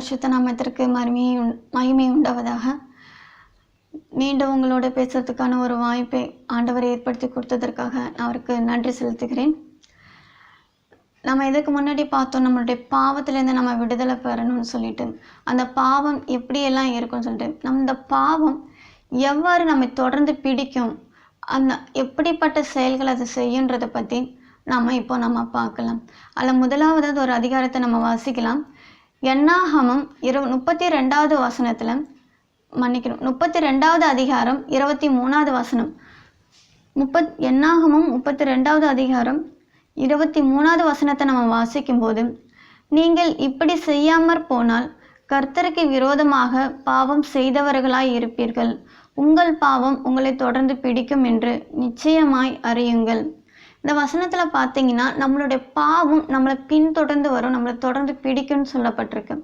பரிசுத்த நாமத்திற்கு மகிமை உண்டாவதாக. மீண்டும் உங்களோட பேசுறதுக்கான ஒரு வாய்ப்பை ஆண்டவர் ஏற்படுத்தி கொடுத்ததற்காக நான் அவருக்கு நன்றி செலுத்துகிறேன். நம்ம இதுக்கு முன்னாடி பார்த்தோம், நம்மளுடைய பாவத்திலேருந்து நம்ம விடுதலை பெறணும்னு சொல்லிட்டு, அந்த பாவம் எப்படியெல்லாம் இருக்கும்னு சொல்லிட்டு, இந்த பாவம் எவ்வாறு நம்மை தொடர்ந்து பிடிக்கும், அந்த எப்படிப்பட்ட செயல்கள் அது செய்யுன்றதை பற்றி நம்ம பார்க்கலாம். அதில் முதலாவது ஒரு அதிகாரத்தை நம்ம வாசிக்கலாம். என்னாகமம் 32வது வசனத்தில், மன்னிக்கணும், 32வது அதிகாரம் 23வது வசனம். என்னாகமம் 32வது அதிகாரம் 23வது வசனத்தை நம்ம வாசிக்கும்போது, நீங்கள் இப்படி செய்யாமற் போனால் கர்த்தருக்கு விரோதமாக பாவம் செய்தவர்களாய் இருப்பீர்கள். உங்கள் பாவம் உங்களை தொடர்ந்து பிடிக்கும் என்று நிச்சயமாய் அறியுங்கள். இந்த வசனத்தில் பார்த்தீங்கன்னா நம்மளுடைய பாவம் நம்மளை பின்தொடர்ந்து வரும், நம்மளை தொடர்ந்து பிடிக்கும்னு சொல்லப்பட்டிருக்கு.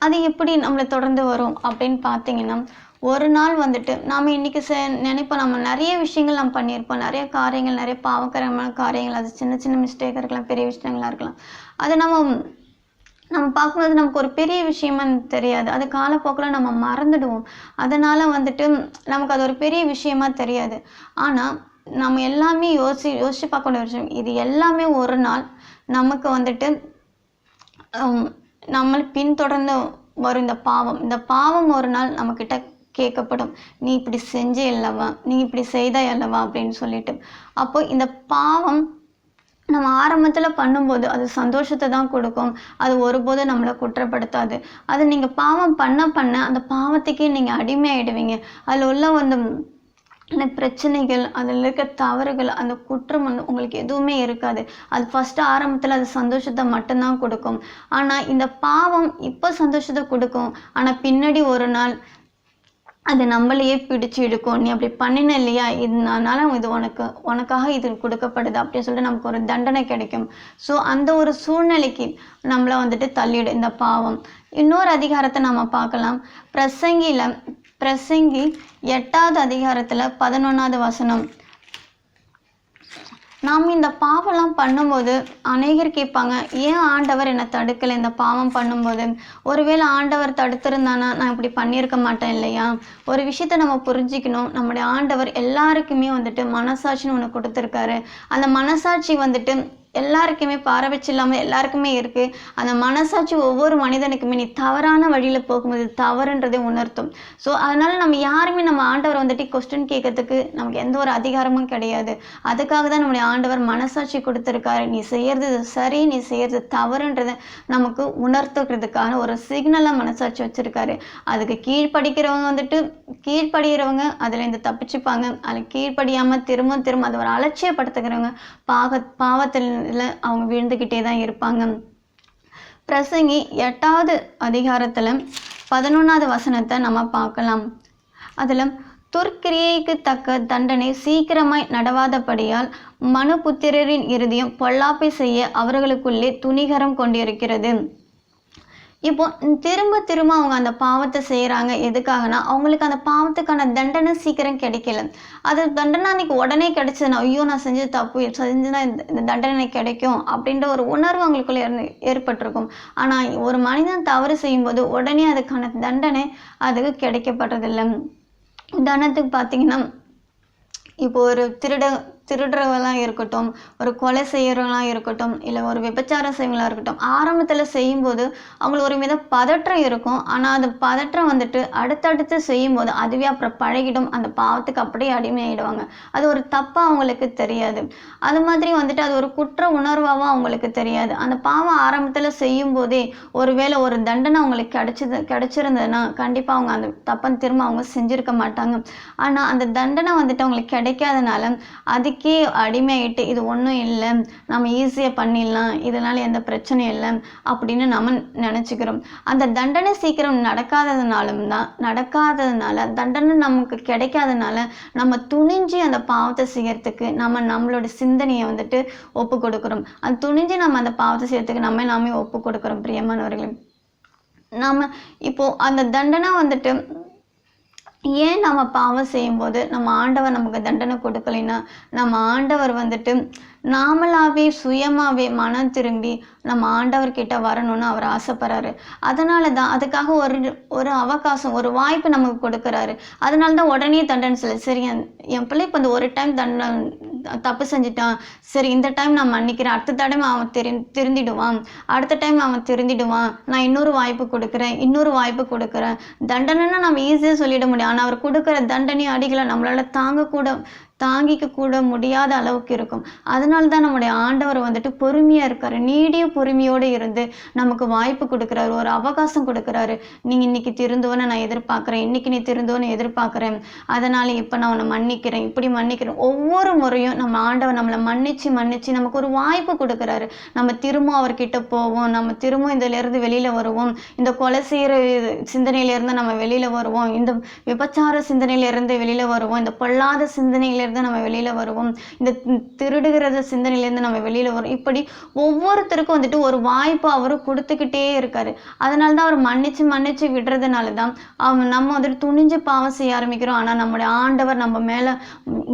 அது எப்படி நம்மளை தொடர்ந்து வரும் அப்படின்னு பார்த்தீங்கன்னா, ஒரு நாள் வந்துட்டு நாம் இன்றைக்கி நினைப்போம், நம்ம நிறைய விஷயங்கள் நம்ம பண்ணியிருப்போம், நிறைய காரியங்கள், நிறைய பாவகரமான காரியங்கள், அது சின்ன சின்ன மிஸ்டேக்காக இருக்கலாம், பெரிய விஷயங்களாக இருக்கலாம். அதை நம்ம பார்க்கும்போது நமக்கு ஒரு பெரிய விஷயமா தெரியாது, அது காலப்போக்கில் நம்ம மறந்துடுவோம். அதனால் வந்துட்டு நமக்கு அது ஒரு பெரிய விஷயமா தெரியாது. ஆனால் நம்ம எல்லாமே யோசிச்சு பார்க்க வேண்டிய விஷயம், இது எல்லாமே ஒரு நாள் நமக்கு வந்துட்டு நம்மளை பின்தொடர்ந்து வரும். இந்த பாவம் ஒரு நாள் நம்மக்கிட்ட கேட்கப்படும், நீ இப்படி செஞ்சே அல்லவா, நீ இப்படி செய்தா அல்லவா அப்படின்னு சொல்லிட்டு. அப்போ இந்த பாவம் நம்ம ஆரம்பத்தில் பண்ணும்போது அது சந்தோஷத்தை தான் கொடுக்கும், அது ஒருபோதும் நம்மளை குற்றப்படுத்தாது. அது நீங்கள் பாவம் பண்ண அந்த பாவத்துக்கே நீங்கள் அடிமையாயிடுவீங்க. அதில் உள்ள அந்த பிரச்சனைகள், அதில் இருக்க தவறுகள், அந்த குற்றம் உங்களுக்கு எதுவுமே இருக்காது. அது ஃபஸ்ட்டு ஆரம்பத்தில் அது சந்தோஷத்தை மட்டும்தான் கொடுக்கும். ஆனால் இந்த பாவம் இப்போ சந்தோஷத்தை கொடுக்கும், ஆனால் பின்னாடி ஒரு நாள் அது நம்மளையே பிடிச்சி எடுக்கும். நீ அப்படி பண்ணின இல்லையா, இதனால இது உனக்காக இது கொடுக்கப்படுது அப்படின்னு சொல்லிட்டு நமக்கு ஒரு தண்டனை கிடைக்கும். ஸோ அந்த ஒரு சூழ்நிலைக்கு நம்மளை வந்துட்டு தள்ளிடும் இந்த பாவம். இன்னொரு அதிகாரத்தை நம்ம பார்க்கலாம். பிரசங்கி 8வது அதிகாரத்தில் 11வது வசனம். நாம் இந்த பாவம்லாம் பண்ணும்போது அநேகர் கேட்பாங்க, ஏன் ஆண்டவர் என்னை தடுக்கலை இந்த பாவம் பண்ணும்போது? ஒருவேளை ஆண்டவர் தடுத்திருந்தானா நான் இப்படி பண்ணியிருக்க மாட்டேன் இல்லையா? ஒரு விஷயத்தை நம்ம புரிஞ்சிக்கணும், நம்முடைய ஆண்டவர் எல்லாருக்குமே வந்துட்டு மனசாட்சின்னு ஒன்று கொடுத்துருக்காரு. அந்த மனசாட்சி வந்துட்டு எல்லாருக்குமே பாரபட்சம் இல்லாமல் எல்லாருக்குமே இருக்குது. அந்த மனசாட்சி ஒவ்வொரு மனிதனுக்குமே நீ தவறான வழியில் போகும்போது தவறுன்றதை உணர்த்தும். ஸோ அதனால் நம்ம யாருமே நம்ம ஆண்டவர் வந்துட்டு கொஸ்டின் கேட்கறதுக்கு நமக்கு எந்த ஒரு அதிகாரமும் கிடையாது. அதுக்காக தான் நம்முடைய ஆண்டவர் மனசாட்சி கொடுத்துருக்காரு. நீ செய்கிறது சரி, நீ செய்கிறது தவறுன்றதை நமக்கு உணர்த்துக்கிறதுக்கான ஒரு சிக்னலாக மனசாட்சி வச்சுருக்காரு. அதுக்கு கீழ்ப்படுகிறவங்க அதுலேருந்து தப்பிச்சுப்பாங்க. அதில் கீழ்ப்படியாமல் திரும்ப அதை ஒரு அலட்சியப்படுத்துகிறவங்க பாவத்தில் அவங்க விழுந்துக்கிட்டே தான் இருப்பாங்க. பிரசங்கி 8வது அதிகாரத்தில் 11வது வசனத்தை நம்ம பார்க்கலாம். அதில் துர்க்கிரியைக்கு தக்க தண்டனை சீக்கிரமாய் நடவாதபடியால் மனுபுத்திரரின் இருதயம் பொல்லாப்பை செய்ய அவர்களுக்குள்ளே துணிகரம் கொண்டிருக்கிறது. இப்போ திரும்ப அவங்க அந்த பாவத்தை செய்கிறாங்க. எதுக்காகனா அவங்களுக்கு அந்த பாவத்துக்கான தண்டனை சீக்கிரம் கிடைக்கல. அது தண்டனை அன்னைக்கு உடனே கிடைச்சதுன்னா, ஐயோ நான் செஞ்சது தப்பு, செஞ்சுனா இந்த தண்டனை கிடைக்கும் அப்படின்ற ஒரு உணர்வு அவங்களுக்குள்ள ஏற்பட்டிருக்கும். ஆனால் ஒரு மனிதன் தவறு செய்யும்போது உடனே அதுக்கான தண்டனை அதுக்கு கிடைக்கப்படுறதில்லை. உதாரணத்துக்கு பார்த்தீங்கன்னா, இப்போ ஒரு திருடுறவங்களாம் இருக்கட்டும், ஒரு கொலை செய்கிறவங்களாம் இருக்கட்டும், இல்லை ஒரு விபச்சாரம் செய்வங்களாக இருக்கட்டும், ஆரம்பத்தில் செய்யும்போது அவங்களுக்கு ஒரு வித பதற்றம் இருக்கும். ஆனால் அந்த பதற்றம் வந்துட்டு அடுத்தடுத்து செய்யும்போது அதுவே அப்புறம் பழகிடும், அந்த பாவத்துக்கு அப்படியே அடிமையாயிடுவாங்க. அது ஒரு தப்பாக அவங்களுக்கு தெரியாது. அது மாதிரி வந்துட்டு அது ஒரு குற்ற உணர்வாகவும் அவங்களுக்கு தெரியாது. அந்த பாவம் ஆரம்பத்தில் செய்யும் போதே ஒருவேளை ஒரு தண்டனை அவங்களுக்கு கிடைச்சிருந்ததுன்னா கண்டிப்பாக அவங்க அந்த தப்பை திரும்ப அவங்க செஞ்சுருக்க மாட்டாங்க. ஆனால் அந்த தண்டனை வந்துட்டு அவங்களுக்கு கிடைக்காதனால அதுக்கே அடிமையாயிட்டு இது ஒன்றும் இல்லை, நம்ம ஈஸியாக பண்ணிடலாம், இதனால் எந்த பிரச்சனையும் இல்லை அப்படின்னு நம்ம நினச்சிக்கிறோம். அந்த தண்டனை சீக்கிரம் நடக்காததுனால தண்டனை நமக்கு கிடைக்காதனால நம்ம துணிஞ்சு அந்த பாவத்தை செய்யறதுக்கு நம்மளோட சிந்தனையை வந்துட்டு ஒப்பு கொடுக்குறோம். அது துணிஞ்சு நம்ம அந்த பாவத்தை செய்யறதுக்கு நாமே ஒப்பு கொடுக்குறோம். பிரியமானவர்களே, நம்ம இப்போ அந்த தண்டனை வந்துட்டு ஏன் நம்ம பாவம் செய்யும்போது நம்ம ஆண்டவர் நமக்கு தண்டனை கொடுக்கலைன்னா, நம்ம ஆண்டவர் வந்துட்டு நாமளாவே சுயமாவே மனம் திரும்பி நம்ம ஆண்டவர்கிட்ட வரணும்னு அவர் ஆசைப்படுறாரு. அதனால தான் அதுக்காக ஒரு அவகாசம், ஒரு வாய்ப்பு நமக்கு கொடுக்குறாரு. அதனால தான் உடனே தண்டனை சொல்லு. சரி, என் பிள்ளை இப்போ இந்த ஒரு டைம் தப்பு செஞ்சுட்டான், சரி இந்த டைம் நான் மன்னிக்கிறேன், அடுத்த தடவை அவன் திருந்திடுவான், அடுத்த டைம் அவன் திருந்திடுவான், நான் இன்னொரு வாய்ப்பு கொடுக்குறேன், இன்னொரு வாய்ப்பு கொடுக்குறேன். தண்டனைன்னா நம்ம ஈஸியாக சொல்லிட முடியும். ஆனால் அவர் கொடுக்குற தண்டனை அடிகளை நம்மளால தாங்கிக்க கூட முடியாத அளவுக்கு இருக்கும். அதனால தான் நம்முடைய ஆண்டவர் வந்துட்டு பொறுமையா இருக்காரு. நீடிய பொறுமையோடு இருந்து நமக்கு வாய்ப்பு கொடுக்குறாரு, ஒரு அவகாசம் கொடுக்குறாரு. நீங்க இன்னைக்கு திருந்துவன்னு நான் எதிர்பார்க்குறேன், இன்னைக்கு நீ திருந்துவன்னு எதிர்பார்க்குறேன், அதனால இப்போ நான் உன்னை மன்னிக்கிறேன், இப்படி மன்னிக்கிறேன். ஒவ்வொரு முறையும் நம்ம ஆண்டவர் நம்மளை மன்னிச்சு நமக்கு ஒரு வாய்ப்பு கொடுக்குறாரு. நம்ம திரும்ப அவர்கிட்ட போவோம், நம்ம திரும்ப இதிலிருந்து வெளியில வருவோம், இந்த கொலை செய்கிற சிந்தனையிலேருந்து நம்ம வெளியில வருவோம், இந்த விபச்சார சிந்தனையிலேருந்து வெளியில வருவோம், இந்த பொல்லாத சிந்தனையிலேருந்து நம்ம வெளியில வருவோம், இந்த திருடுகிறத சிந்தனையிலேருந்து நம்ம வெளியில வரும். இப்படி ஒவ்வொருத்தருக்கும் வந்துட்டு ஒரு வாய்ப்பு அவரு கொடுத்துக்கிட்டே இருக்காரு. அதனால தான் அவர் மன்னிச்சு விடுறதுனால தான் நம்ம வந்துட்டு துணிஞ்சு பாவம் செய்ய ஆரம்பிக்கிறோம். ஆனா நம்முடைய ஆண்டவர் நம்ம மேல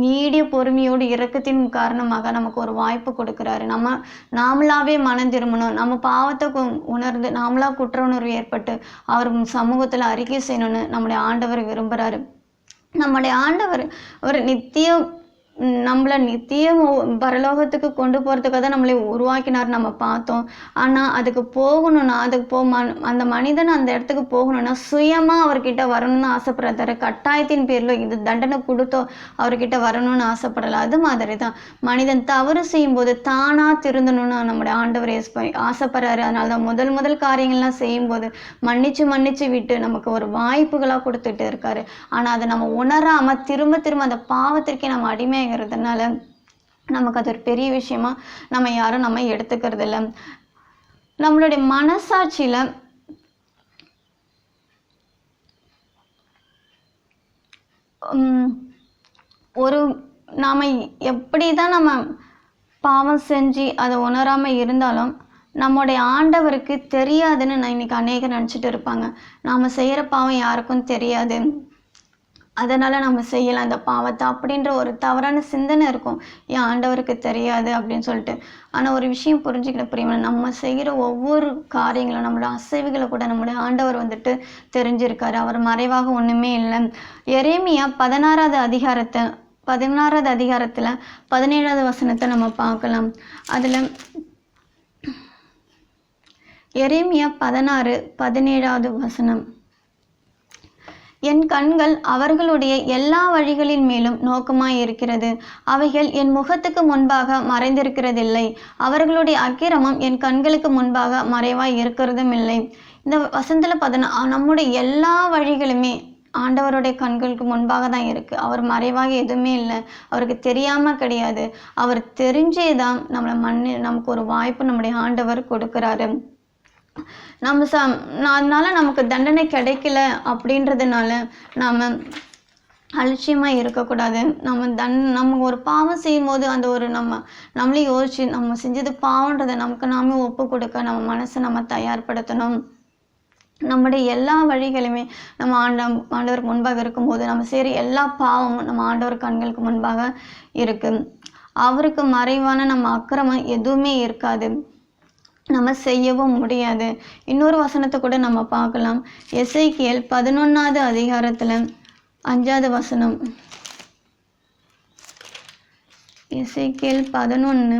நீடிய பொறுமையோடு இரக்கத்தின் காரணமாக நமக்கு ஒரு வாய்ப்பு கொடுக்குறாரு. நாமளாவே மனம் திரும்பணும், நம்ம பாவத்தை உணர்ந்து நாமளா குற்ற உணர்வு ஏற்பட்டு அவர் சமூகத்துல அறிக்கை செய்யணும்னு நம்முடைய ஆண்டவர் விரும்புறாரு. நம்முடைய ஆண்டவர் ஒரு நம்மளை நித்தியம் பரலோகத்துக்கு கொண்டு போகிறதுக்காக தான் நம்மளை உருவாக்கினார் நம்ம பார்த்தோம். ஆனால் அதுக்கு போகணும்னா அந்த மனிதன் அந்த இடத்துக்கு போகணும்னா சுயமாக அவர்கிட்ட வரணும்னு ஆசைப்படுறாரு. கட்டாயத்தின் பேரில் இது தண்டனை கொடுத்தோ அவர்கிட்ட வரணும்னு ஆசைப்படலை. அது மாதிரி தான் மனிதன் தவறு செய்யும்போது தானாக திருந்தணும்னு நம்முடைய ஆண்டவர் ஆசைப்படுறாரு. அதனால தான் முதல் காரியங்கள்லாம் செய்யும்போது மன்னிச்சு விட்டு நமக்கு ஒரு வாய்ப்புகளாக கொடுத்துட்டு இருக்காரு. ஆனால் அதை நம்ம உணராமல் திரும்ப அந்த பாவத்திற்கே நம்ம அடிமை ங்கிறதுனால நமக்கு அது ஒரு பெரிய விஷயமா நம்ம யாரும் எடுத்துக்கிறது இல்லை. நம்மளுடைய மனசாட்சியில நாம எப்படிதான் நம்ம பாவம் செஞ்சு அதை உணராம இருந்தாலும் நம்முடைய ஆண்டவருக்கு தெரியாதுன்னு நான் இன்னைக்கு அநேகர் நினைச்சிட்டு இருப்பாங்க. நாம செய்யற பாவம் யாருக்கும் தெரியாது, அதனால நம்ம செய்யலாம் அந்த பாவத்தை அப்படின்ற ஒரு தவறான சிந்தனை இருக்கும். என் ஆண்டவருக்கு தெரியாது அப்படின்னு சொல்லிட்டு. ஆனால் ஒரு விஷயம் புரிஞ்சுக்கிற பிரியமான, நம்ம செய்கிற ஒவ்வொரு காரியங்களும் நம்மளோட அசைவுகளை கூட நம்முடைய ஆண்டவர் வந்துட்டு தெரிஞ்சிருக்காரு. அவர் மறைவாக ஒன்றுமே இல்லை. எரேமியா 16வது அதிகாரத்தில் 17வது வசனத்தை நம்ம பார்க்கலாம். அதில் எரேமியா 16:17வது வசனம், என் கண்கள் அவர்களுடைய எல்லா வழிகளின் மேலும் நோக்கமாய் இருக்கிறது, அவைகள் என் முகத்துக்கு முன்பாக மறைந்திருக்கிறதில்லை, அவர்களுடைய அக்கிரமம் என் கண்களுக்கு முன்பாக மறைவாய் இருக்கிறதும் இல்லை. இந்த வசனத்தில் நம்முடைய எல்லா வழிகளுமே ஆண்டவருடைய கண்களுக்கு முன்பாக தான் இருக்கு. அவர் மறைவாக எதுவுமே இல்லை, அவருக்கு தெரியாம கிடையாது. அவர் தெரிஞ்சேதான் நமக்கு ஒரு வாய்ப்பு நம்முடைய ஆண்டவர் கொடுக்கிறாரு. அதனால நமக்கு தண்டனை கிடைக்கல அப்படின்றதுனால நாம அலட்சியமா இருக்கக்கூடாது. நம்ம ஒரு பாவம் செய்யும் போது அந்த ஒரு நம்மளே யோசிச்சு நம்ம செஞ்சது பாவன்றதை நமக்கு நாமே ஒப்பு கொடுக்க நம்ம மனசை நம்ம தயார்படுத்தணும். நம்முடைய எல்லா வழிகளுமே நம்ம ஆண்டவருக்கு முன்பாக இருக்கும்போது நம்ம செய்கிற எல்லா பாவமும் நம்ம ஆண்டவர் கண்களுக்கு முன்பாக இருக்கு. அவருக்கு மறைவான நம்ம அக்கிரமம் எதுவுமே இருக்காது, நம்ம செய்யவும் முடியாது. இன்னொரு வசனத்தை கூட நம்ம பார்க்கலாம். எசேக்கியேல் 11வது அதிகாரத்தில் 5வது வசனம். எசேக்கியேல் 11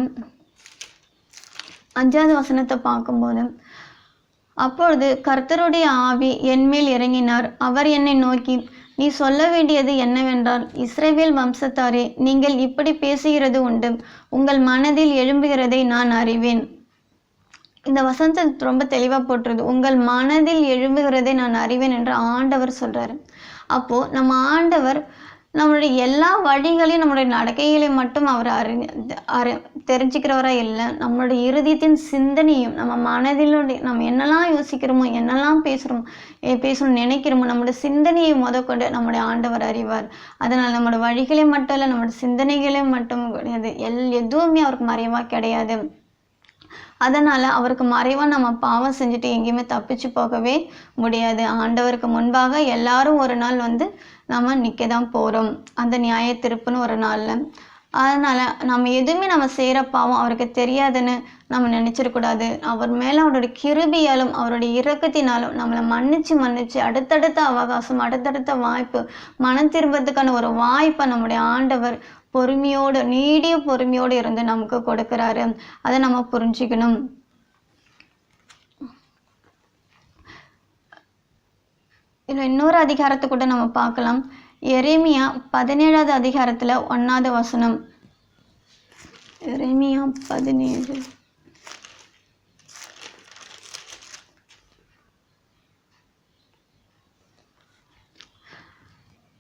5வது வசனத்தை பார்க்கும்போது, அப்பொழுது கர்த்தருடைய ஆவி என்மேல் இறங்கினார். அவர் என்னை நோக்கி, நீ சொல்ல வேண்டியது என்னவென்றால், இஸ்ரவேல் வம்சத்தாரே, நீங்கள் இப்படி பேசுகிறது உண்டு, உங்கள் மனதில் எழும்புகிறதை நான் அறிவேன். இந்த வசனத்தை ரொம்ப தெளிவாக போட்டுருது. உங்கள் மனதில் எழும்புகிறதை நான் அறிவேன் என்று ஆண்டவர் சொல்றாரு. அப்போ நம்ம ஆண்டவர் நம்மளுடைய எல்லா வழிகளையும் நம்மளுடைய நடக்கைகளையும் மட்டும் அவர் தெரிஞ்சுக்கிறவரா இல்லை, நம்மளுடைய இருதயத்தின் சிந்தனையும் நம்ம மனதிலுடைய நம்ம என்னெல்லாம் யோசிக்கிறோமோ, என்னெல்லாம் பேசணும் நினைக்கிறோமோ, நம்மளுடைய சிந்தனையை முதற்கொண்டு நம்முடைய ஆண்டவர் அறிவார். அதனால் நம்மளோட வழிகளை மட்டும் இல்லை, நம்மளோட சிந்தனைகளையும் மட்டும் கிடையாது, எதுவுமே அவருக்கு மறைவா கிடையாது. அதனால் அவருக்கு மறைவாக நம்ம பாவம் செஞ்சுட்டு எங்கேயுமே தப்பிச்சு போகவே முடியாது. ஆண்டவருக்கு முன்பாக எல்லாரும் ஒரு நாள் நம்ம நிற்க தான் போகிறோம், அந்த நியாய தீர்ப்புன்னு ஒரு நாளில். அதனால் நம்ம எதுவுமே நம்ம செய்கிற பாவம் அவருக்கு தெரியாதுன்னு நம்ம நினச்சிடக்கூடாது. அவர் மேலே அவருடைய கிருபையாலும் அவருடைய இரக்கத்தினாலும் நம்மளை மன்னிச்சு அடுத்தடுத்த அவகாசம், அடுத்தடுத்த வாய்ப்பு, மனம் திரும்புறதுக்கான ஒரு வாய்ப்பை நம்முடைய ஆண்டவர் பொறுமையோடு, நீடிய பொறுமையோடு இருந்து நமக்கு கொடுக்குறாரு. அதை நம்ம புரிஞ்சுக்கணும். இதில் இன்னொரு அதிகாரத்தை கூட நம்ம பார்க்கலாம். எரேமியா 17வது அதிகாரத்தில் 1வது வசனம். எரேமியா 17.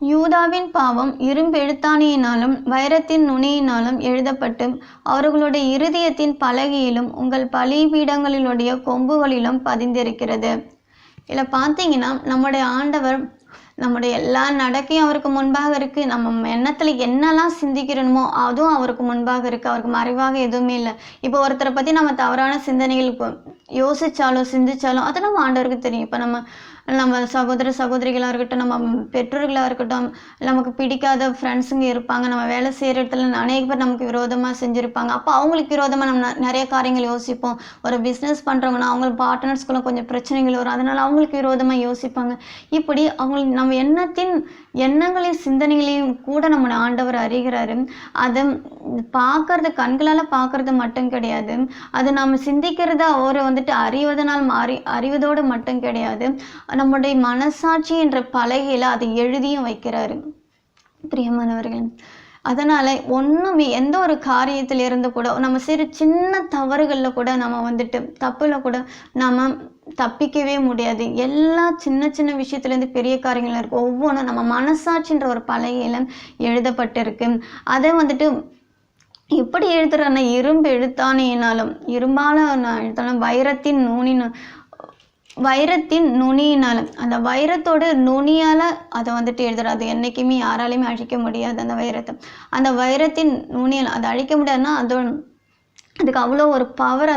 யூதாவின் பாவம் இரும்பெழுத்தாணியினாலும் வைரத்தின் நுனியினாலும் எழுதப்பட்டு அவர்களுடைய இருதயத்தின் பலகையிலும் உங்கள் பலிபீடங்களிலுடைய கொம்புகளிலும் பதிந்திருக்கிறது. இதில் பார்த்தீங்கன்னா நம்முடைய ஆண்டவர் நம்முடைய எல்லா நடக்கையும் அவருக்கு முன்பாக இருக்குது. நம்ம எண்ணத்தில் என்னெல்லாம் சிந்திக்கிறோமோ அதுவும் அவருக்கு முன்பாக இருக்குது. அவருக்கு மறைவாக எதுவுமே இல்லை. இப்போ ஒருத்தரை பற்றி நம்ம தவறான சிந்தனைகள் இப்போ யோசித்தாலும் சிந்தித்தாலும் அது நம்ம ஆண்டவருக்கு தெரியும். இப்போ நம்ம சகோதர சகோதரிகளாக இருக்கட்டும், நம்ம பெற்றோர்களாக இருக்கட்டும், நமக்கு பிடிக்காத ஃப்ரெண்ட்ஸுங்க இருப்பாங்க, நம்ம வேலை செய்கிற இடத்துல அநேக பேர் நமக்கு விரோதமாக செஞ்சுருப்பாங்க. அப்போ அவங்களுக்கு விரோதமாக நம்ம நிறைய காரியங்கள் யோசிப்போம். ஒரு பிஸ்னஸ் பண்ணுறவங்கன்னா அவங்க பார்ட்னர்ஸ்குள்ள கொஞ்சம் பிரச்சனைகள் வரும், அதனால் அவங்களுக்கு விரோதமாக யோசிப்பாங்க. இப்படி அவங்களுக்கு நம்ம எண்ணங்களையும் சிந்தனைகளையும் கூட நம்ம ஆண்டவர் அறிகிறாரு. அதை பார்க்கறது, கண்களால் பார்க்கறது மட்டும் கிடையாது, அது நம்ம சிந்திக்கிறத அவர் அறிவதனால் அறிவதோடு மட்டும் கிடையாது, நம்முடைய மனசாட்சி என்ற பலகையில் அதை எழுதியும் வைக்கிறாரு. பிரியமானவர்கள், அதனால் ஒன்றுமே எந்த ஒரு காரியத்தில் இருந்து கூட நம்ம செய்கிற சின்ன தவறுகளில் கூட நம்ம தப்பில் கூட நம்ம தப்பிக்கவே முடியாது. எல்லா சின்ன சின்ன விஷயத்துலேருந்து பெரிய காரியங்கள் இருக்குது. ஒவ்வொன்றும் நம்ம மனசாட்சின்ற ஒரு பலகையில் எழுதப்பட்டிருக்கு. அதை எப்படி எழுதுறான்னா இரும்பு எழுத்தாணியினாலும், இரும்பால எழுத்தாலும் வைரத்தின் நுனியினாலும், அந்த வைரத்தோட நுனியால் அதை எழுதுற. அது என்றைக்குமே யாராலையுமே அழிக்க முடியாது. அந்த வைரத்தின் நுனியால் அதை அழிக்க முடியாதுன்னா அதுக்கு அவ்வளோ ஒரு பவர்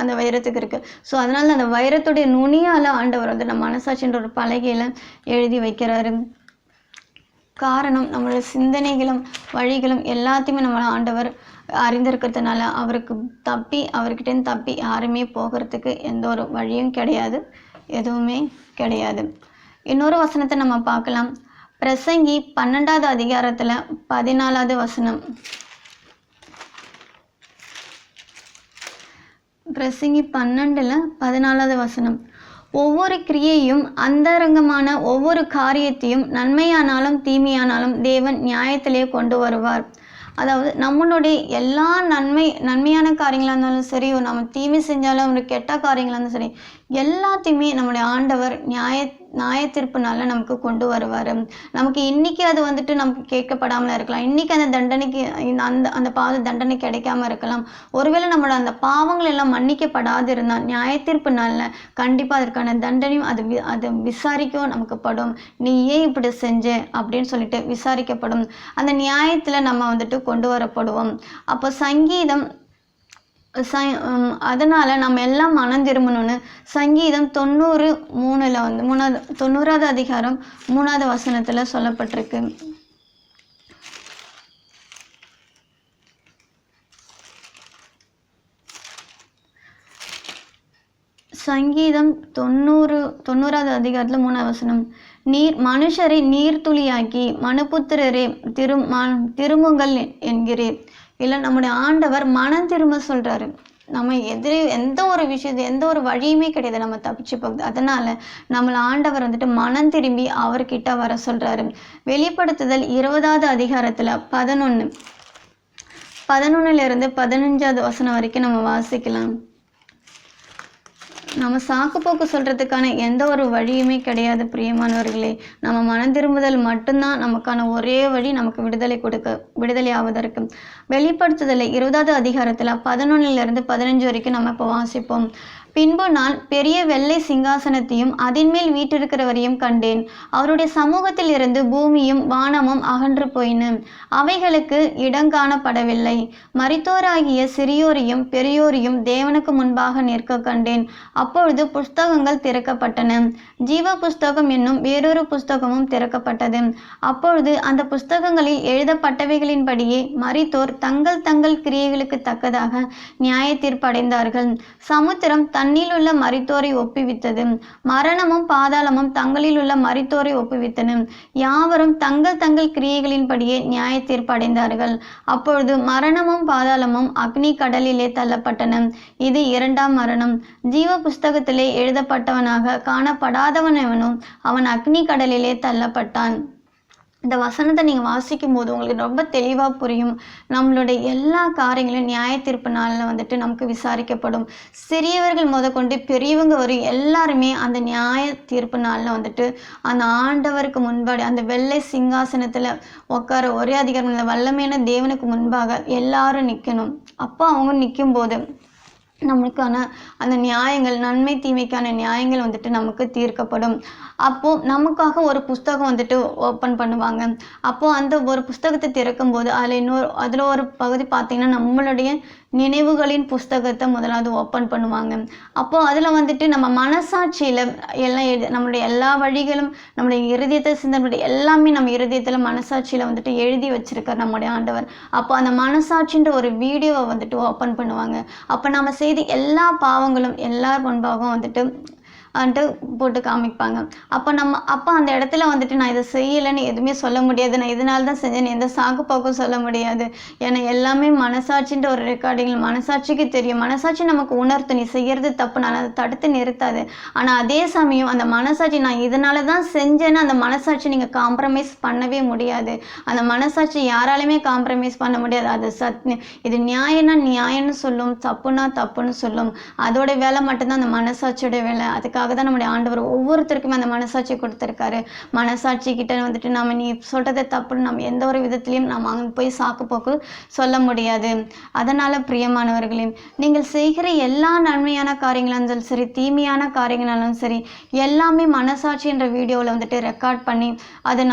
அந்த வைரத்துக்கு இருக்குது. ஸோ அதனால் அந்த வைரத்துடைய நுனியால் ஆண்டவர் நம்ம மனசாட்சின்ற ஒரு பலகையில் எழுதி வைக்கிறாரு. காரணம், நம்மளோட சிந்தனைகளும் வழிகளும் எல்லாத்தையுமே நம்மளை ஆண்டவர் அறிந்திருக்கிறதுனால அவர்கிட்டேருந்து தப்பி யாருமே போகிறதுக்கு எந்த ஒரு வழியும் கிடையாது, எதுவுமே கிடையாது. இன்னொரு வசனத்தை நம்ம பார்க்கலாம். பிரசங்கி 12வது அதிகாரத்தில் 14வது வசனம். பிரசங்கி 12ல் 14வது வசனம். ஒவ்வொரு கிரியையும் அந்தரங்கமான ஒவ்வொரு காரியத்தையும் நன்மையானாலும் தீமையானாலும் தேவன் நியாயத்திலே கொண்டு வருவார். அதாவது நம்மளுடைய எல்லா நன்மையான காரியங்களாக இருந்தாலும் சரி, நம்ம தீமை செஞ்சாலும் ஒரு கெட்ட காரியங்களாக இருந்தாலும் சரி, எல்லாத்தையுமே நம்முடைய ஆண்டவர் நியாய தீர்ப்புனால நமக்கு கொண்டு வருவார். நமக்கு இன்றைக்கி அது நமக்கு கேட்கப்படாமல் இருக்கலாம், இன்றைக்கி அந்த தண்டனைக்கு அந்த பாவ தண்டனை கிடைக்காம இருக்கலாம். ஒருவேளை நம்மளோட அந்த பாவங்கள் எல்லாம் மன்னிக்கப்படாது இருந்தால் நியாய தீர்ப்பு நாளில் கண்டிப்பாக அதற்கான தண்டனையும் அது விசாரிக்கவும் நமக்கு படும். நீ ஏன் இப்படி செஞ்ச அப்படின்னு சொல்லிட்டு விசாரிக்கப்படும். அந்த நியாயத்தில் நம்ம கொண்டு வரப்படுவோம். அப்போ சங்கீதம் அதனால் நம்ம எல்லாம் மனம் திரும்பணும்னு சங்கீதம் 93ல் 90வது அதிகாரம் 3வது வசனத்தில் சொல்லப்பட்டிருக்கு. சங்கீதம் 90வது அதிகாரத்தில் 3வது வசனம். மனுஷரை நீர்த்துளியாக்கி மனுபுத்திரரே திரும்புங்கள் என்கிறேன். இல்லை, நம்முடைய ஆண்டவர் மனம் திரும்ப சொல்கிறாரு. நம்ம எந்த ஒரு விஷயத்தை எந்த ஒரு வழியுமே கிடையாது நம்ம தப்பிச்சு போகுது. அதனால் நம்மளை ஆண்டவர் மனம் திரும்பி அவர்கிட்ட வர சொல்கிறாரு. வெளிப்படுத்துதல் 20வது அதிகாரத்தில் 11லிருந்து 15வது வசனம் வரைக்கும் நம்ம வாசிக்கலாம். நம்ம சாக்குப்போக்கு சொல்கிறதுக்கான எந்த ஒரு வழியுமே கிடையாது பிரியமானவர்களே. நம்ம மனம் திரும்புதல் மட்டும்தான் நமக்கான ஒரே வழி, நமக்கு விடுதலை ஆவதற்கு. வெளிப்படுத்துதலை 20வது அதிகாரத்தில் 11லிருந்து 15 வரைக்கும் நம்ம இப்போ வாசிப்போம். பின்பு நான் பெரிய வெள்ளை சிங்காசனத்தையும் அதின்மேல் வீற்றிருக்கிறவரையும் கண்டேன். அவருடைய சமூகத்தில் இருந்து பூமியும் வானமும் அகன்று போயின, அவைகளுக்கு இடங்காணப்படவில்லை. மரித்தோராகிய சிறியோரையும் பெரியோரையும் தேவனுக்கு முன்பாக நிற்க கண்டேன். அப்பொழுது புஸ்தகங்கள் திறக்கப்பட்டன. ஜீவ புஸ்தகம் என்னும் வேறொரு புஸ்தகமும் திறக்கப்பட்டது. அப்பொழுது அந்த புஸ்தகங்களில் எழுதப்பட்டவைகளின்படியே மரித்தோர் தங்கள் தங்கள் கிரியைகளுக்கு தக்கதாக நியாய தீர்ப்படைந்தார்கள். சமுத்திரம் தன்னில் உள்ள மரித்தோரை ஒப்புவித்தது. மரணமும் பாதாளமும் தங்களில் உள்ள மரித்தோரை ஒப்புவித்தன. யாவரும் தங்கள் தங்கள் கிரியைகளின்படியே நியாய தீர்ப்படைந்தார்கள். அப்பொழுது மரணமும் பாதாளமும் அக்னி கடலிலே தள்ளப்பட்டன. இது இரண்டாம் மரணம். ஜீவ புஸ்தகத்திலே எழுதப்பட்டவனாக காணப்படாதவனவனும் அவன் அக்னி கடலிலே தள்ளப்பட்டான். இந்த வசனத்தை நீங்கள் வாசிக்கும் போது உங்களுக்கு ரொம்ப தெளிவாக புரியும். நம்மளுடைய எல்லா காரியங்களும் நியாய தீர்ப்பு நாளில் வந்துட்டு நமக்கு விசாரிக்கப்படும். சிறியவர்கள் முதற்கொண்டு பெரியவங்க வரும் எல்லாருமே அந்த நியாய தீர்ப்பு நாளில் வந்துட்டு அந்த ஆண்டவருக்கு முன்பாடி அந்த வெள்ளை சிங்காசனத்தில் உட்கார ஒரே அதிகாரம் வல்லமையான தேவனுக்கு முன்பாக எல்லாரும் நிற்கணும். அப்போ அவங்க நிற்கும்போது நம்மளுக்கான அந்த நியாயங்கள், நன்மை தீமைக்கான நியாயங்கள் வந்துட்டு நமக்கு தீர்க்கப்படும். அப்போது நமக்காக ஒரு புஸ்தகம் வந்துட்டு ஓப்பன் பண்ணுவாங்க. அப்போது அந்த ஒரு புஸ்தகத்தை திறக்கும்போது அதில் ஒரு பகுதி பார்த்திங்கன்னா நம்மளுடைய நினைவுகளின் புஸ்தகத்தை முதலாவது ஓப்பன் பண்ணுவாங்க. அப்போது அதில் வந்துட்டு நம்ம மனசாட்சியில் எல்லாம் நம்மளுடைய எல்லா வழிகளும் நம்முடைய இருதயத்தை சிந்தனை எல்லாமே நம்ம இருதயத்தில் மனசாட்சியில் வந்துட்டு எழுதி வச்சிருக்கார் நம்முடைய ஆண்டவர். அப்போ அந்த மனசாட்சின்ற ஒரு வீடியோவை வந்துட்டு ஓப்பன் பண்ணுவாங்க. அப்போ நம்ம செய்த எல்லா பாவங்களும் எல்லார் முன்பாகவும் வந்துட்டு போட்டு காமிப்பாங்க. அப்போ அந்த இடத்துல வந்துட்டு நான் இதை செய்யலைன்னு எதுவுமே சொல்ல முடியாது, நான் இதனால தான் செஞ்சேன்னு எந்த சாக்கு போக்கும் சொல்ல முடியாது. ஏன்னா எல்லாமே மனசாட்சின்ற ஒரு ரெக்கார்டிங் மனசாட்சிக்கு தெரியும். மனசாட்சி நமக்கு உணர்த்து நீ செய்யறது தப்பு, நான் அதை தடுத்து நிறுத்தாது. ஆனால் அதே சமயம் அந்த மனசாட்சி நான் இதனால தான் செஞ்சேன்னு அந்த மனசாட்சி நீங்கள் காம்ப்ரமைஸ் பண்ணவே முடியாது. அந்த மனசாட்சி யாராலையுமே காம்ப்ரமைஸ் பண்ண முடியாது. அது இது நியாயம்னா நியாயம்னு சொல்லும், தப்புனா தப்புன்னு சொல்லும். அதோட வேலை மட்டும்தான் அந்த மனசாட்சியோட வேலை. அதுக்காக தான் நம்முடைய ஆண்டவர் ஒவ்வொருத்தருக்குமே அந்த மனசாட்சி கொடுத்துருக்காரு. மனசாட்சி கிட்ட வந்துட்டு நம்ம நீ சொல்றதை தப்புன்னு நம்ம எந்த ஒரு விதத்திலையும் நம்ம அங்கே போய் சாக்கு போக்கு சொல்ல முடியாது. அதனால பிரியமானவர்களே, நீங்கள் செய்கிற எல்லா நன்மையான காரியங்களாலும் சரி, தீமையான காரியங்களாலும் சரி, எல்லாமே மனசாட்சின்ற வீடியோவில் வந்துட்டு ரெக்கார்ட் பண்ணி அது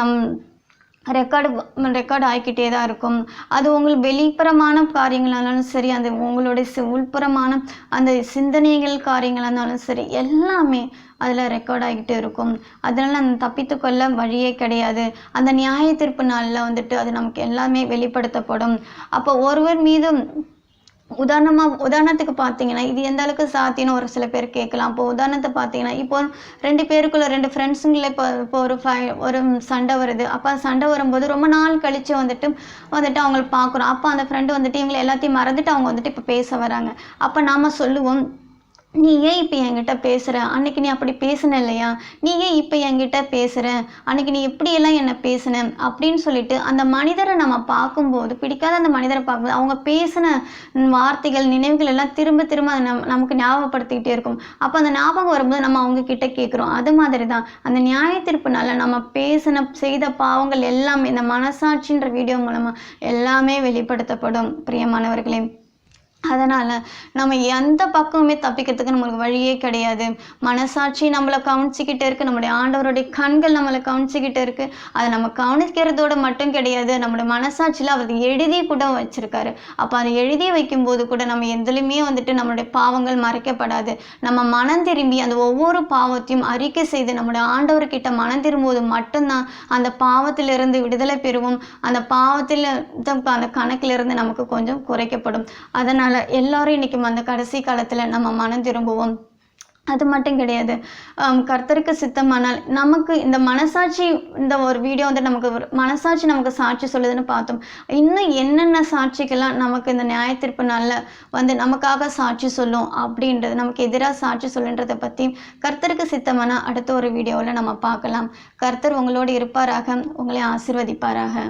ரெக்கார்டு ஆகிக்கிட்டே தான் இருக்கும். அது உங்களுக்கு வெளிப்புறமான காரியங்களானாலும் சரி, அது உங்களுடைய உள்புறமான அந்த சிந்தனைகள் காரியங்களானாலும் சரி, எல்லாமே அதில் ரெக்கார்ட் ஆகிட்டே இருக்கும். அதனால் அந்த தப்பித்து கொள்ள வழியே கிடையாது. அந்த நியாய தீர்ப்பு நாளில் வந்துட்டு அது நமக்கு எல்லாமே வெளிப்படுத்தப்படும். அப்போ ஒருவர் மீதும் உதாரணத்துக்கு பார்த்தீங்கன்னா இது எந்த அளவுக்கு சாத்தியம்னு ஒரு சில பேர் கேட்கலாம். இப்போ உதாரணத்தை பார்த்தீங்கன்னா இப்போ 2 பேருக்குள்ள 2 ஃப்ரெண்ட்ஸுங்களே இப்போ ஒரு சண்டை வருது. அப்போ சண்டை வரும்போது ரொம்ப நாள் கழித்து வந்துட்டு அவங்களை பார்க்குறோம். அப்போ அந்த ஃப்ரெண்டு வந்துட்டு இவங்களை எல்லாத்தையும் மறந்துட்டு அவங்க வந்துட்டு இப்போ பேச வராங்க. அப்போ நாம் சொல்லுவோம், நீ ஏன் இப்போ என்கிட்ட பேசுகிற, அன்னைக்கு நீ அப்படி பேசின இல்லையா, நீ ஏன் இப்போ என்கிட்ட பேசுகிற, அன்னைக்கு நீ எப்படியெல்லாம் என்னை பேசின அப்படின்னு சொல்லிட்டு அந்த மனிதரை நம்ம பார்க்கும்போது, பிடிக்காத அந்த மனிதரை பார்க்கும்போது அவங்க பேசின வார்த்தைகள் நினைவுகள் எல்லாம் திரும்ப திரும்ப நமக்கு ஞாபகப்படுத்திக்கிட்டே இருக்கும். அப்போ அந்த ஞாபகம் வரும்போது நம்ம அவங்க கிட்ட கேட்குறோம். அது மாதிரி தான் அந்த நியாய தீர்ப்புனால நம்ம செய்த பாவங்கள் எல்லாமே இந்த மனசாட்சின்ற வீடியோ மூலமாக எல்லாமே வெளிப்படுத்தப்படும் பிரியமானவர்களே. அதனால் நம்ம எந்த பக்கமுமே தப்பிக்கிறதுக்கு நம்மளுக்கு வழியே கிடையாது. மனசாட்சி நம்மளை கவனிச்சிக்கிட்டே இருக்குது, நம்மளுடைய ஆண்டவருடைய கண்கள் நம்மளை கவனிச்சிக்கிட்டே இருக்குது. அதை நம்ம கவனிக்கிறதோடு மட்டும் கிடையாது, நம்மளுடைய மனசாட்சியில் அவர் எழுதி கூட வச்சுருக்காரு. அப்போ அதை எழுதி வைக்கும்போது கூட நம்ம எதுலையுமே வந்துட்டு நம்மளுடைய பாவங்கள் மறைக்கப்படாது. நம்ம மனம் திரும்பி அந்த ஒவ்வொரு பாவத்தையும் அறிக்கை செய்து நம்மளுடைய ஆண்டவர்கிட்ட மனம் திரும்பும்போது மட்டும்தான் அந்த பாவத்திலிருந்து விடுதலை பெறுவோம். அந்த பாவத்தில் அந்த கணக்கிலிருந்து நமக்கு கொஞ்சம் குறைக்கப்படும். அதனால் எல்லாரும் இன்னைக்கு அந்த கடைசி காலத்தில் நம்ம மனம் திரும்புவோம். அது மட்டும் கிடையாது, கர்த்தருக்கு சித்தமானால் நமக்கு இந்த மனசாட்சி இந்த ஒரு வீடியோ வந்து நமக்கு மனசாட்சி நமக்கு சாட்சி சொல்லுதுன்னு பார்த்தோம். இன்னும் என்னென்ன சாட்சிக்கெல்லாம் நமக்கு இந்த நியாய தீர்ப்பு நாளில் வந்து நமக்காக சாட்சி சொல்லும் அப்படின்றது, நமக்கு எதிராக சாட்சி சொல்லுன்றதை பற்றி கர்த்தருக்கு சித்தமான அடுத்த ஒரு வீடியோவில் நம்ம பார்க்கலாம். கர்த்தர் உங்களோடு இருப்பாராக, உங்களை ஆசீர்வதிப்பாராக.